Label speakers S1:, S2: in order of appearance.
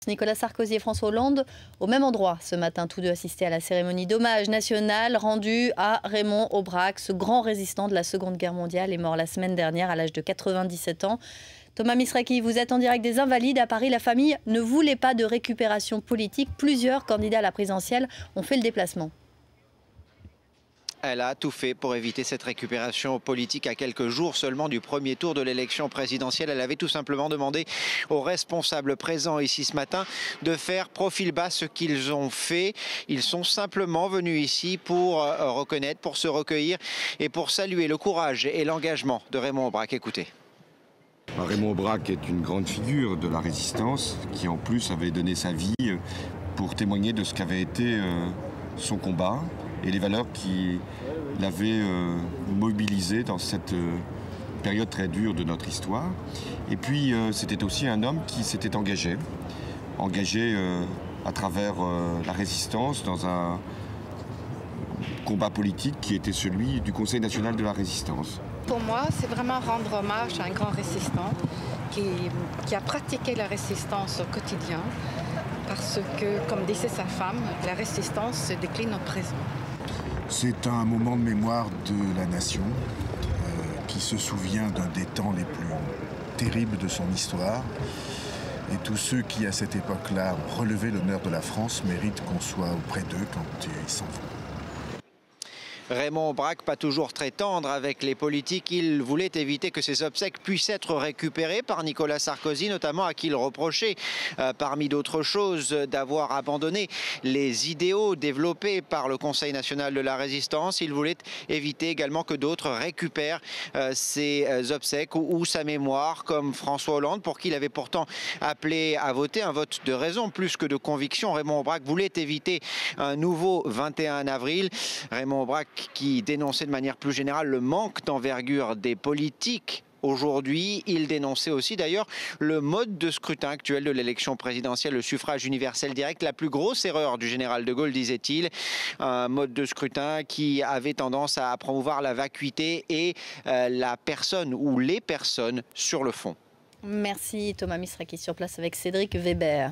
S1: Nicolas Sarkozy et François Hollande au même endroit ce matin, tous deux assistés à la cérémonie d'hommage national rendue à Raymond Aubrac. Ce grand résistant de la Seconde Guerre mondiale est mort la semaine dernière à l'âge de 97 ans. Thomas Misraki, vous êtes en direct des Invalides à Paris. La famille ne voulait pas de récupération politique. Plusieurs candidats à la présidentielle ont fait le déplacement.
S2: Elle a tout fait pour éviter cette récupération politique à quelques jours seulement du premier tour de l'élection présidentielle. Elle avait tout simplement demandé aux responsables présents ici ce matin de faire profil bas ce qu'ils ont fait. Ils sont simplement venus ici pour reconnaître, pour se recueillir et pour saluer le courage et l'engagement de Raymond Aubrac. Écoutez.
S3: Raymond Aubrac est une grande figure de la résistance qui en plus avait donné sa vie pour témoigner de ce qu'avait été son combat et les valeurs qu'il avait mobilisées dans cette période très dure de notre histoire. Et puis c'était aussi un homme qui s'était engagé à travers la résistance dans un combat politique qui était celui du Conseil national de la résistance.
S4: Pour moi, c'est vraiment rendre hommage à un grand résistant qui a pratiqué la résistance au quotidien parce que, comme disait sa femme, la résistance se décline au présent.
S5: C'est un moment de mémoire de la nation qui se souvient d'un des temps les plus terribles de son histoire. Et tous ceux qui, à cette époque-là, ont relevé l'honneur de la France méritent qu'on soit auprès d'eux quand ils s'en vont.
S2: Raymond Aubrac, pas toujours très tendre avec les politiques, il voulait éviter que ses obsèques puissent être récupérées par Nicolas Sarkozy, notamment à qui il reprochait, parmi d'autres choses, d'avoir abandonné les idéaux développés par le Conseil national de la résistance. Il voulait éviter également que d'autres récupèrent ses obsèques ou sa mémoire, comme François Hollande, pour qui il avait pourtant appelé à voter un vote de raison plus que de conviction. Raymond Aubrac voulait éviter un nouveau 21 avril. Raymond Aubrac qui dénonçait de manière plus générale le manque d'envergure des politiques. Aujourd'hui, il dénonçait aussi d'ailleurs le mode de scrutin actuel de l'élection présidentielle, le suffrage universel direct, la plus grosse erreur du général de Gaulle, disait-il. Un mode de scrutin qui avait tendance à promouvoir la vacuité et la personne ou les personnes sur le fond.
S1: Merci Thomas Misraki sur place avec Cédric Weber.